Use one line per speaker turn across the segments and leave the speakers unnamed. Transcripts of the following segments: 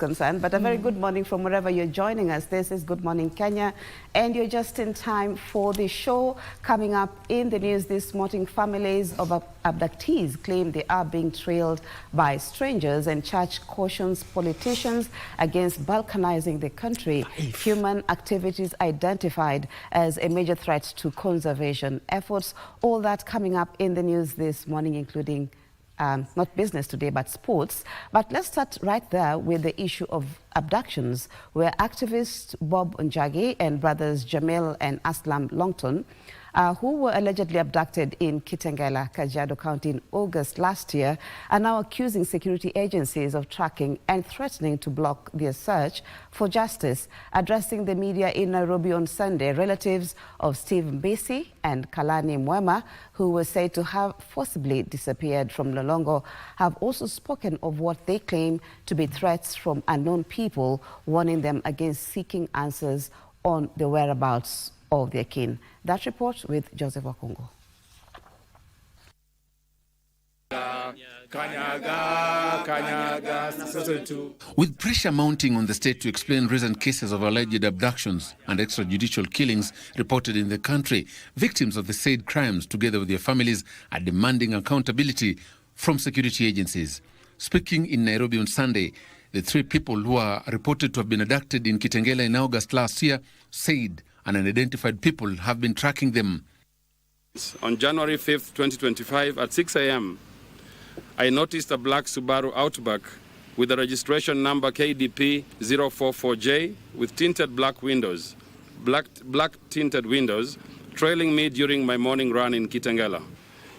concerned, but a very good morning from wherever you're joining us. This is Good Morning Kenya, and you're just in time for the show. Coming up in the news this morning, families of abductees claim they are being trailed by strangers, and church cautions politicians against balkanizing the country. Human activities identified as a major threat to conservation efforts. All that coming up in the news this morning, including not business today, but sports. But let's start right there with the issue of abductions, where activists Bob Njagi and brothers Jamil and Aslam Longton, who were allegedly abducted in Kitengela, Kajiado County in August last year, are now accusing security agencies of tracking and threatening to block their search for justice. Addressing the media in Nairobi on Sunday, relatives of Steve Mbesi and Kalani Mwema, who were said to have forcibly disappeared from Lolongo, have also spoken of what they claim to be threats from unknown people, warning them against seeking answers on the whereabouts of their kin. That report with Joseph Wakungo.
With pressure mounting on the state to explain recent cases of alleged abductions and extrajudicial killings reported in the country, victims of the said crimes, together with their families, are demanding accountability from security agencies. Speaking in Nairobi on Sunday, the three people who are reported to have been abducted in Kitengela in August last year said unidentified people have been tracking them.
On January 5th, 2025 at 6 a.m., I noticed a black Subaru Outback with a registration number KDP 044J with tinted black windows, black tinted windows, trailing me during my morning run in Kitengela.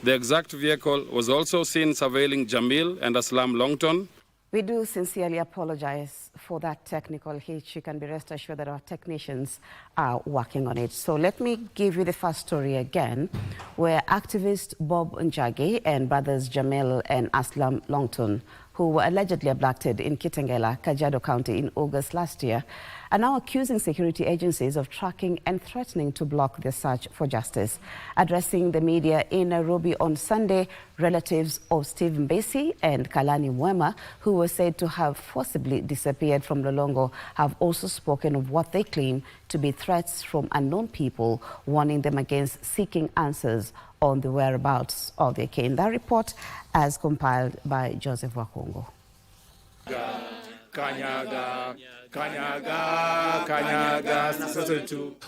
The exact vehicle was also seen surveilling Jamil and Aslam Longton.
We do sincerely apologize for that technical hitch. You can be rest assured that our technicians are working on it. So let me give you the first story again, where activist Bob Njagi and brothers Jamil and Aslam Longton, who were allegedly abducted in Kitengela, Kajiado County in August last year, are now accusing security agencies of tracking and threatening to block their search for justice. Addressing the media in Nairobi on Sunday, relatives of Steve Mbesi and Kalani Mwema, who were said to have forcibly disappeared from Lolongo, have also spoken of what they claim to be threats from unknown people, warning them against seeking answers on the whereabouts of their kin. That report as compiled by Joseph Wakungo.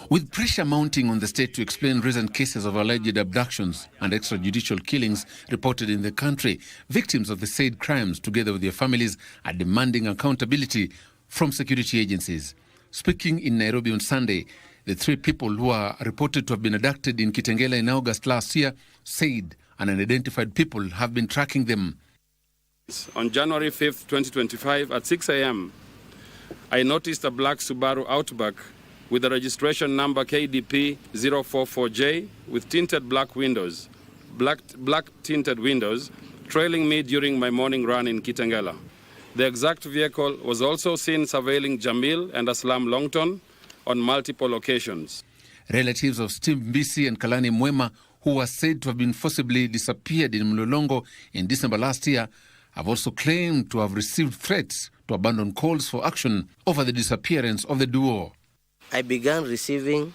With pressure mounting on the state to explain recent cases of alleged abductions and extrajudicial killings reported in the country, victims of the said crimes, together with their families, are demanding accountability from security agencies. Speaking in Nairobi on Sunday, the three people who are reported to have been abducted in Kitengela in August last year said unidentified people have been tracking them.
On January 5th, 2025 at 6 a.m., I noticed a black Subaru Outback with a registration number KDP 044J with tinted black windows, black tinted windows, trailing me during my morning run in Kitengela. The exact vehicle was also seen surveilling Jamil and Aslam Longton on multiple occasions.
Relatives of Steve Mbesi and Kalani Mwema, who were said to have been forcibly disappeared in Mlolongo in December last year, have also claimed to have received threats to abandon calls for action over the disappearance of the duo.
I began receiving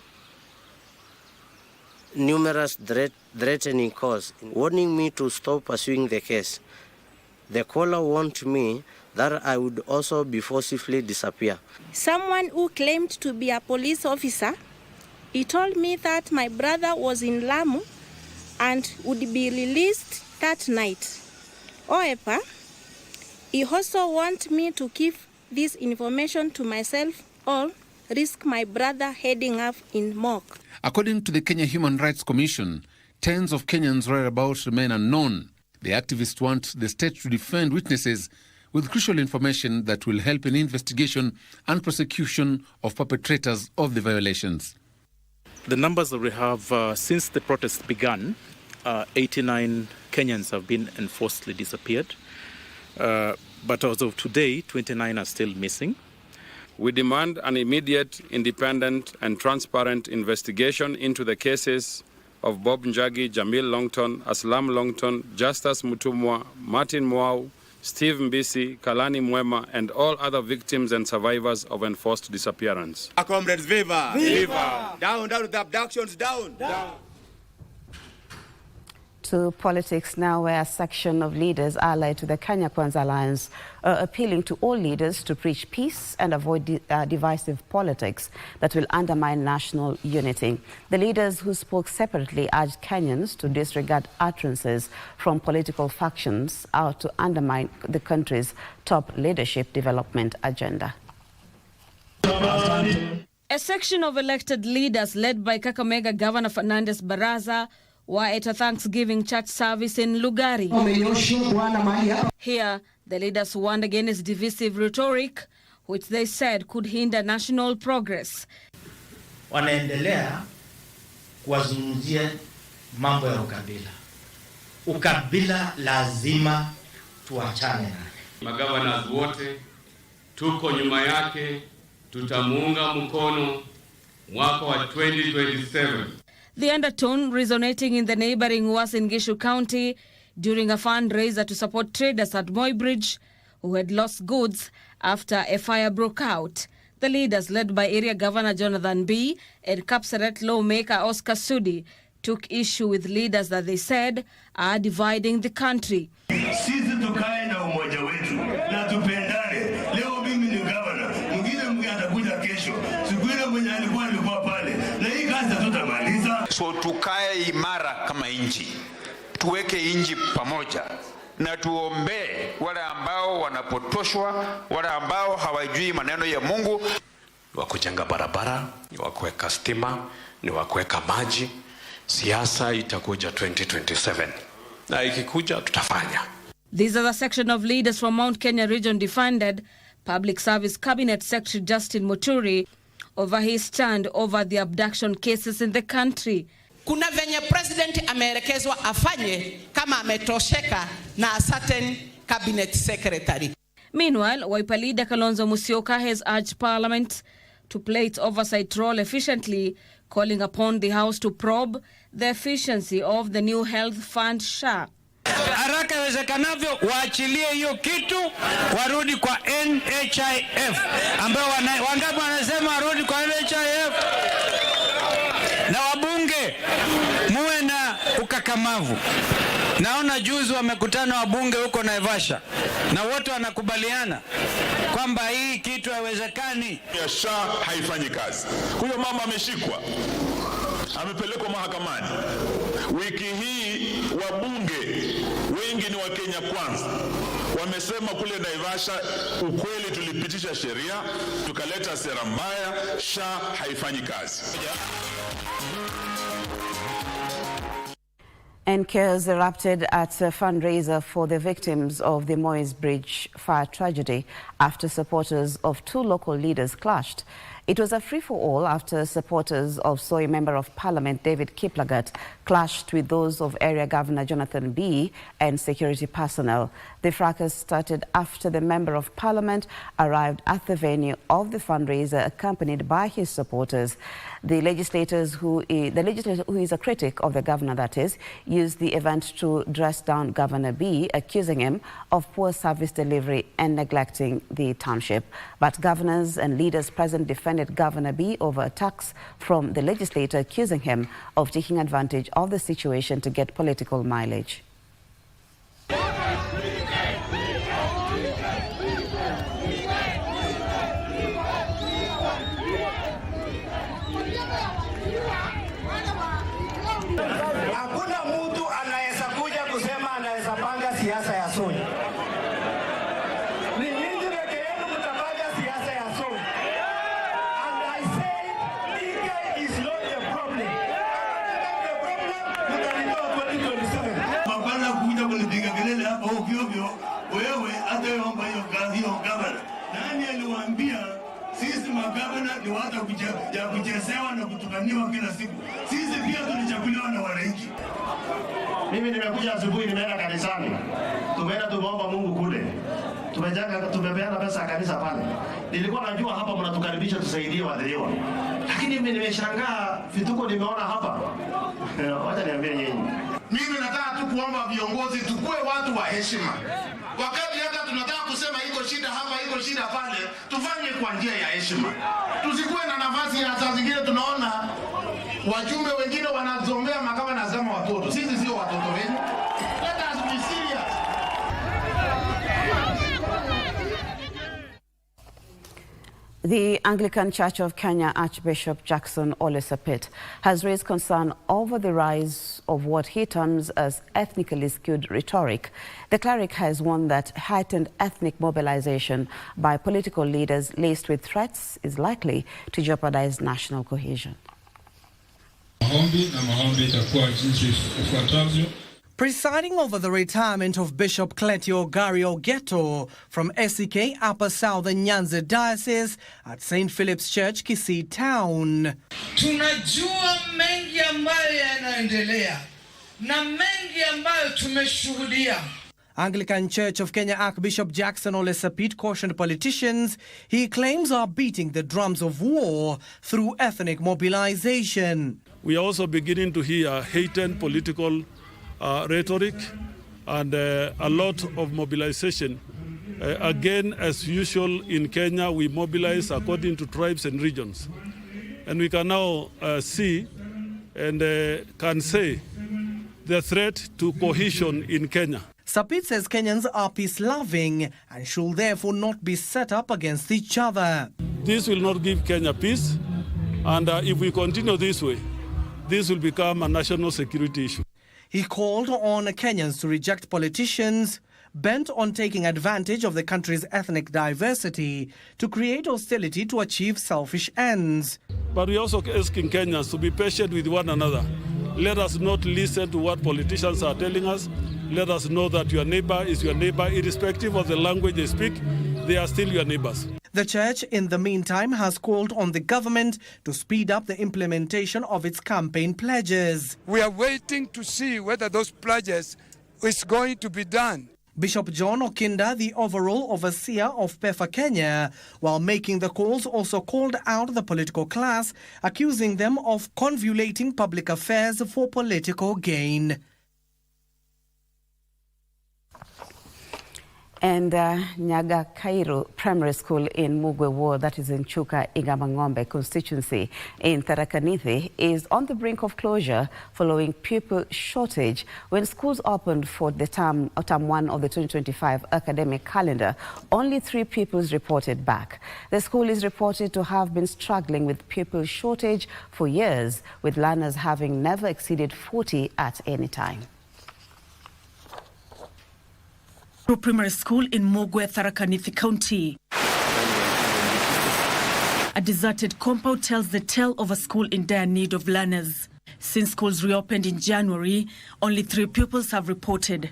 numerous threatening calls, warning me to stop pursuing the case. The caller warned me that I would also be forcibly disappear.
Someone who claimed to be a police officer, he told me that my brother was in Lamu and would be released that night. However, he also wanted me to keep this information to myself or risk my brother heading up in morgue.
According to the Kenya Human Rights Commission, tens of Kenyans' whereabouts remain unknown. The activists want the state to defend witnesses with crucial information that will help in investigation and prosecution of perpetrators of the violations.
The numbers that we have since the protests began, 89 Kenyans have been enforcedly disappeared. But as of today, 29 are still missing.
We demand an immediate, independent and transparent investigation into the cases of Bob Njagi, Jamil Longton, Aslam Longton, Justus Mutumwa, Martin Mwau, Steve Mbisi, Kalani Mwema, and all other victims and survivors of enforced disappearance.
Our comrades, viva!
Viva!
Down, down with the abductions, down!
Down!
To politics now, where a section of leaders allied to the Kenya Kwanza Alliance are appealing to all leaders to preach peace and avoid divisive politics that will undermine national unity. The leaders who spoke separately urged Kenyans to disregard utterances from political factions out to undermine the country's top leadership development agenda.
A section of elected leaders led by Kakamega Governor Fernandes Baraza were at a Thanksgiving church service in Lugari. Here, the leaders warned against divisive rhetoric, which they said could hinder national progress.
Wanaendelea kuwazungumzia mambo ya ukabila. Ukabila lazima tuachane naye.
Magavana wote tuko nyuma yake, tutamuunga mkono mwaka wa 2027.
The undertone resonating in the neighboring Uasin Gishu County during a fundraiser to support traders at Moi Bridge who had lost goods after a fire broke out. The leaders, led by Area Governor Jonathan B. and Kapseret lawmaker Oscar Sudi, took issue with leaders that they said are dividing the country.
Sisi tukae na umoja wetu na tupendane. Leo mimi ni governor, mwingine atakuja kesho. Siku ile mwenye alikuwa pale. Na hii kazi tutamaliza.
So tukae imara kama inji. Tuweke inji pamoja. Na tuombee wale ambao wanapotoshwa, wale ambao hawajui maneno ya Mungu.
Ni wa kujenga barabara, ni wa kuweka stima, ni wa kuweka maji. Siasa itakuja 2027. Na ikikuja tutafanya.
These are the section of leaders from Mount Kenya region defended Public Service Cabinet Secretary Justin Muturi over his stand over the abduction cases in the country.
Kuna venye president ameelekezwa afanye kama ametosheka na a certain cabinet secretary.
Meanwhile, Wiper leader Kalonzo Musyoka has urged Parliament to play its oversight role efficiently, calling upon the House to probe the efficiency of the new health fund SHA.
Haraka iwezekanavyo waachilie hiyo kitu, warudi kwa NHIF ambao wangapi wanasema warudi kwa NHIF. Na wabunge muwe na ukakamavu. Naona juzi wamekutana wabunge huko Naivasha na wote wanakubaliana kwamba hii kitu haiwezekani.
SHA haifanyi kazi. Huyo mama ameshikwa, amepelekwa mahakamani. Wiki hii wabunge wengi ni wa Kenya Kwanza wamesema kule Naivasha, ukweli tulipitisha sheria, tukaleta sera mbaya, SHA haifanyi kazi.
And chaos erupted at a fundraiser for the victims of the Moi Bridge fire tragedy after supporters of two local leaders clashed. It was a free-for-all after supporters of Soy Member of Parliament David Kiplagat clashed with those of Area Governor Jonathan B. and security personnel. The fracas started after the Member of Parliament arrived at the venue of the fundraiser accompanied by his supporters. The legislator who is a critic of the governor, that is, used the event to dress down Governor B, accusing him of poor service delivery and neglecting the township. But governors and leaders present defended Governor B over attacks from the legislator, accusing him of taking advantage of the situation to get political mileage.
Hakuna mtu anaweza kuja kusema anaweza panga siasa ya Soy. Ni nyinyi peke yenu mtapanga siasa ya Soy. And I say, DK is not the problem. The problem, mtalitoa 2027. Mapana kuja kunipiga kelele hapa ovyo, wewe hata hiyo gavana. Nani aliwaambia sisi magavana ni watu ya kuchezewa na kutukaniwa kila siku? Sisi pia tulichaguliwa na wananchi. Mimi nimekuja asubuhi, nimeenda kanisani. Tumeomba Mungu kule. Tumepeana pesa ya kanisa pale. Nilikuwa najua hapa mnatukaribisha tusaidie waathiriwa. Lakini mimi nimeshangaa vituko nimeona hapa. Wacha niambie nyinyi. Mimi nataka tu kuomba viongozi tukue watu wa heshima. Wakati hata shida hapa, iko shida pale, tufanye kwa njia ya heshima. Tusikuwe na nafasi ya saa zingine tunaona wajumbe wengine wanazombea magavana kama watoto. Sisi sio watoto wenu. Let us be serious.
The Anglican Church of Kenya Archbishop Jackson Ole Sapit has raised concern over the rise of what he terms as ethnically skewed rhetoric. The cleric has warned that heightened ethnic mobilization by political leaders laced with threats is likely to jeopardize national cohesion.
Presiding over the retirement of Bishop Cletio Gary Ogeto from SEK Upper Southern Nyanza Diocese at St. Philip's Church, Kisii Town.
Tunajua mengi ambayo yanaendelea na mengi ambayo tumeshuhudia.
Anglican Church of Kenya Archbishop Jackson Ole Sapit cautioned politicians he claims are beating the drums of war through ethnic mobilization.
We are also beginning to hear heightened political rhetoric and a lot of mobilization. Again, as usual in Kenya, we mobilize according to tribes and regions. And we can now see and can say the threat to cohesion in Kenya.
Sapit says Kenyans are peace-loving and should therefore not be set up against each other.
This will not give Kenya peace, and if we continue this way, this will become a national security issue.
He called on Kenyans to reject politicians bent on taking advantage of the country's ethnic diversity to create hostility to achieve selfish ends.
But we're also asking Kenyans to be patient with one another. Let us not listen to what politicians are telling us. Let us know that your neighbor is your neighbor, irrespective of the language they speak. They are still your neighbors.
The church, in the meantime, has called on the government to speed up the implementation of its campaign pledges.
We are waiting to see whether those pledges is going to be done.
Bishop John Okinda, the overall overseer of PEFA Kenya, while making the calls, also called out the political class, accusing them of convoluting public affairs for political gain.
And Nyaga Cairo Primary School in Mugwe Ward, that is in Chuka Igamangombe constituency in Tharaka Nithi, is on the brink of closure following pupil shortage. When schools opened for the term 1 of the 2025 academic calendar, only 3 pupils reported back. The school is reported to have been struggling with pupil shortage for years, with learners having never exceeded 40 at any time.
Primary School in Mogwe, Tharaka Nithi County. A deserted compound tells the tale of a school in dire need of learners. Since schools reopened in January, only 3 pupils have reported.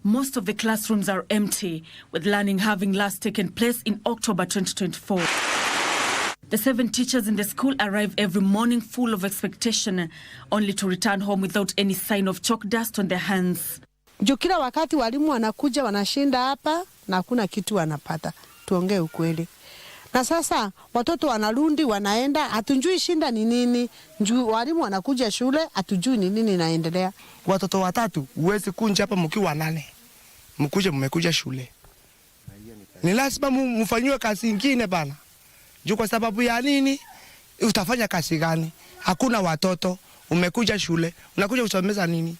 Most of the classrooms are empty, with learning having last taken place in October 2024. The 7 teachers in the school arrive every morning full of expectation, only to return home without any sign of chalk dust on their hands.
Juu kila wakati walimu wanakuja wanashinda hapa na hakuna kitu wanapata. Tuongee ukweli. Na sasa watoto wanarundi wanaenda, hatujui shinda ni nini. Juu walimu wanakuja shule, hatujui ni nini inaendelea.
Watoto watatu uwezi kunja hapa mkiwa 8. Mkuje mmekuja shule. Ni lazima mfanywe kazi nyingine bana. Juu kwa sababu ya nini? Utafanya kazi gani? Hakuna watoto, umekuja shule, unakuja kusomeza nini?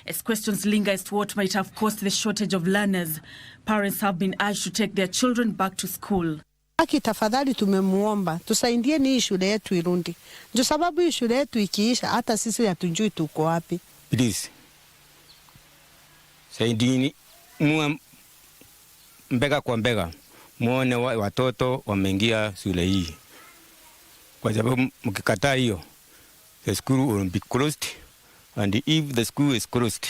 As questions linger as to what might have caused the shortage of learners, parents have been urged to take their children back to school.
Aki tafadhali tumemuomba, tusaidie ni shule yetu irundi. Ndio sababu hii shule yetu ikiisha hata sisi hatujui tuko wapi.
Please. Saidini mbega kwa mbega. Muone watoto wameingia shule hii. Kwa sababu mkikataa hiyo, the school will be closed. And if the school is closed,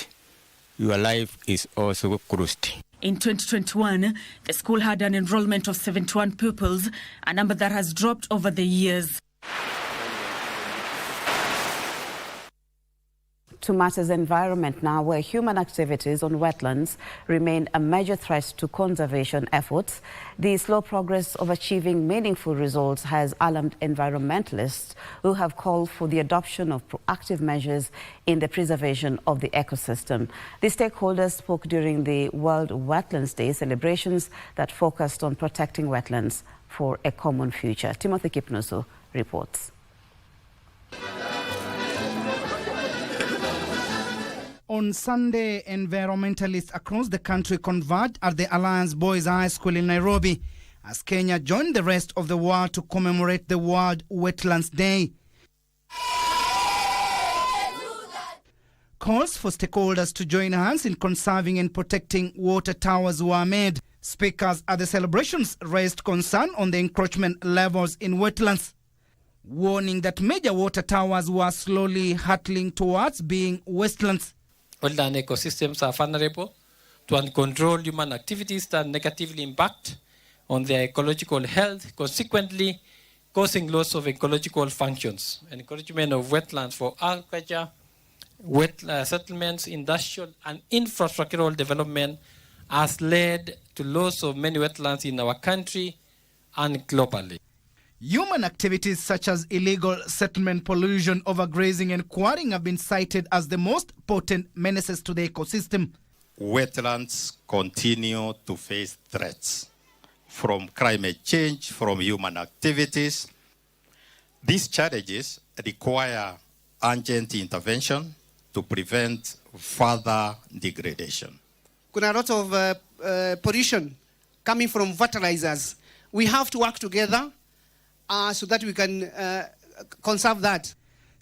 your life is also closed.
In 2021, the school had an enrollment of 71 pupils, a number that has dropped over the years.
To matters environment now, where human activities on wetlands remain a major threat to conservation efforts. The slow progress of achieving meaningful results has alarmed environmentalists who have called for the adoption of proactive measures in the preservation of the ecosystem. The stakeholders spoke during the World Wetlands Day celebrations that focused on protecting wetlands for a common future. Timothy Kipnusu reports.
On Sunday, environmentalists across the country converged at the Alliance Boys High School in Nairobi as Kenya joined the rest of the world to commemorate the World Wetlands Day. Calls for stakeholders to join hands in conserving and protecting water towers were made. Speakers at the celebrations raised concern on the encroachment levels in wetlands, warning that major water towers were slowly hurtling towards being wastelands.
Wetland ecosystems are vulnerable to uncontrolled human activities that negatively impact on their ecological health, consequently causing loss of ecological functions. Encouragement of wetlands for agriculture, settlements, industrial and infrastructural development has led to loss of many wetlands in our country and globally.
Human activities such as illegal settlement, pollution, overgrazing and quarrying have been cited as the most potent menaces to the ecosystem.
Wetlands continue to face threats from climate change, from human activities. These challenges require urgent intervention to prevent further degradation.
Kuna a lot of pollution coming from fertilizers. We have to work together so that we can conserve that.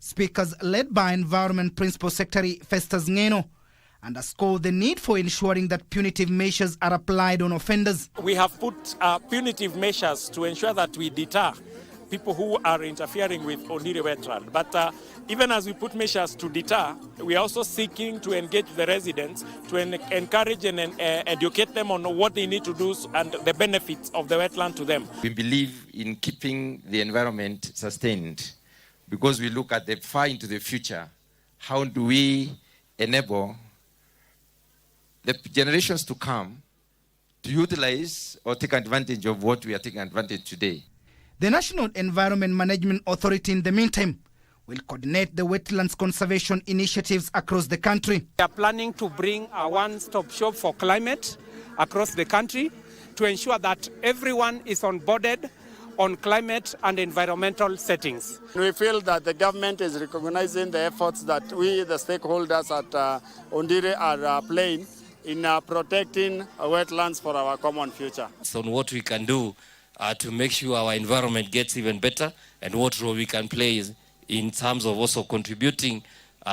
Speakers led by Environment Principal Secretary Festus Ngeno underscored the need for ensuring that punitive measures are applied on offenders.
We have put punitive measures to ensure that we deter people who are interfering with Ondiri wetland. But even as we put measures to deter, we are also seeking to engage the residents to encourage and educate them on what they need to do and the benefits of the wetland to them.
We believe in keeping the environment sustained because we look at the far into the future. How do we enable the generations to come to utilize or take advantage of what we are taking advantage today?
The National Environment Management Authority, in the meantime, will coordinate the wetlands conservation initiatives across the country.
We are planning to bring a one-stop shop for climate across the country to ensure that everyone is onboarded on climate and environmental settings.
We feel that the government is recognizing the efforts that we, the stakeholders at Ondiri, are playing in protecting wetlands for our common future.
So on what we can do to make sure our environment gets even better and what role we can play in terms of also contributing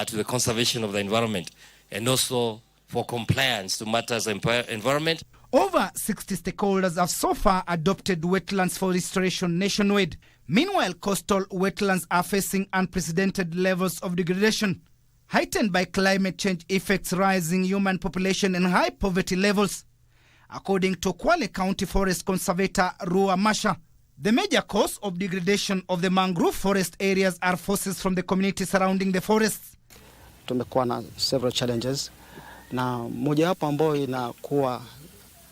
to the conservation of the environment and also for compliance to matters environment.
Over 60 stakeholders have so far adopted wetlands for restoration nationwide. Meanwhile, coastal wetlands are facing unprecedented levels of degradation, heightened by climate change effects, rising human population and high poverty levels. According to Kwale County Forest Conservator Rua Masha, the major cause of degradation of the mangrove forest areas are forces from the community surrounding the forests.
Tumekuwa na several challenges na mojawapo ambayo inakuwa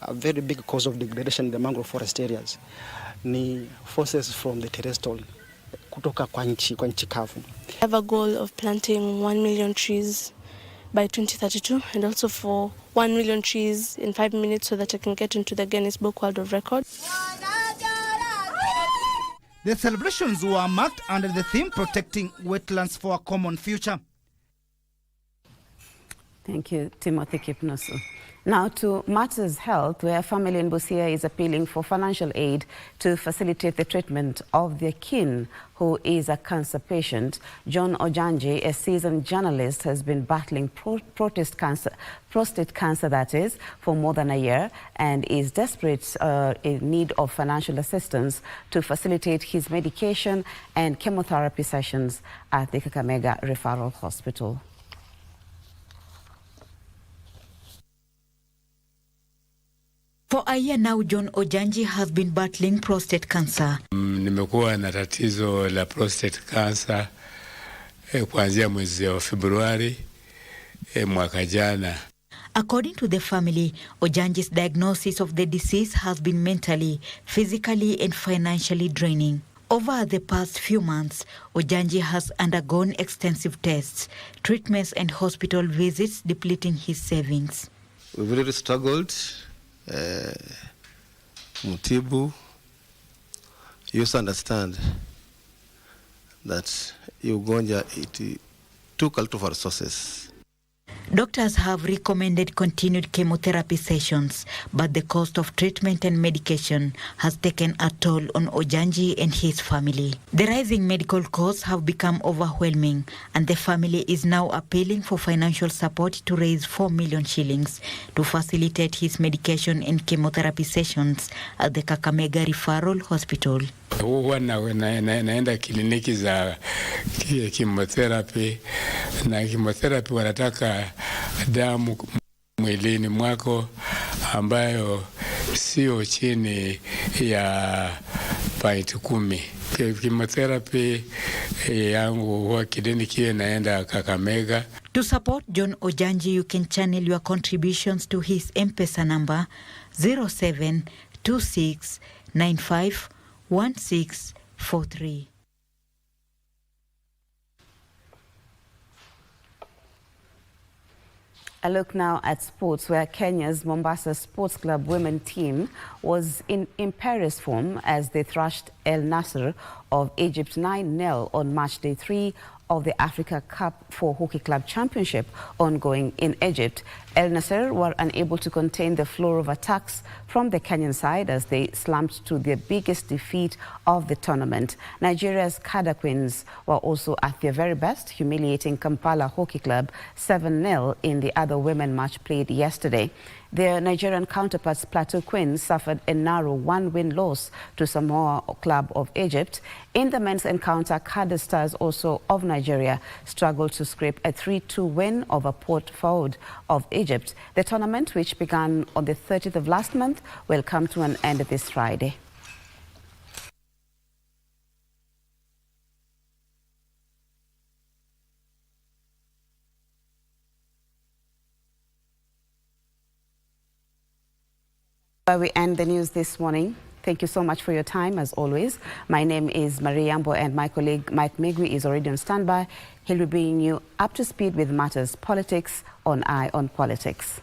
a very big cause of degradation in the mangrove forest areas ni forces from the terrestrial kutoka kwa nchi kavu.
I have a goal of planting 1 million trees by 2032 and also for 1 million trees in 5 minutes so that I can get into the Guinness Book World of Records.
The celebrations were marked under the theme Protecting Wetlands for a Common Future.
Thank you, Timothy Kipnusu. Now to matters health, where a family in Busia is appealing for financial aid to facilitate the treatment of their kin who is a cancer patient. John Ojanji, a seasoned journalist, has been battling prostate cancer, that is, for more than a year and is desperate in need of financial assistance to facilitate his medication and chemotherapy sessions at the Kakamega Referral Hospital.
For a year now, John Ojanji has been battling prostate cancer.
Nimekuwa na tatizo la prostate cancer kuanzia mwezi wa Februari
mwaka jana.
According to the family, Ojanji's diagnosis of the disease has been mentally, physically and financially draining. Over the past few months, Ojanji has undergone extensive tests, treatments and hospital visits, depleting his savings.
We've really struggled. Mutibu, you also understand that Ugonja, it took a lot of our resources.
Doctors have recommended continued chemotherapy sessions, but the cost of treatment and medication has taken a toll on Ojanji and his family. The rising medical costs have become overwhelming, and the family is now appealing for financial support to raise 4 million shillings to facilitate his medication and chemotherapy sessions at the Kakamega Referral Hospital.
Huwa naenda kliniki za chemotherapy, na chemotherapy wanataka damu mwilini mwako ambayo sio chini ya 10. Chemotherapy yangu huwa kliniki naenda Kakamega.
To support John Ojanji, you can channel your contributions to his M-Pesa number 0726951643.
A look now at sports, where Kenya's Mombasa Sports Club women team was in imperious form as they thrashed El Nasser of Egypt 9-0 on match day 3 of the Africa Cup for Hockey Club Championship ongoing in Egypt. El Nasser were unable to contain the flow of attacks from the Kenyan side as they slumped to their biggest defeat of the tournament. Nigeria's Kada Queens were also at their very best, humiliating Kampala Hockey Club 7-0 in the other women match played yesterday. Their Nigerian counterparts, Plateau Queens, suffered a narrow 1-win loss to Samoa Club of Egypt. In the men's encounter, Kada Stars, also of Nigeria, struggled to scrape a 3-2 win over Port Ford of Egypt. The tournament, which began on the 30th of last month, will come to an end this Friday. Where we end the news this morning. Thank you so much for your time, as always. My name is Marie Yambo, and my colleague Mike Migwi is already on standby. He'll be bringing you up to speed with matters politics on Eye on Politics.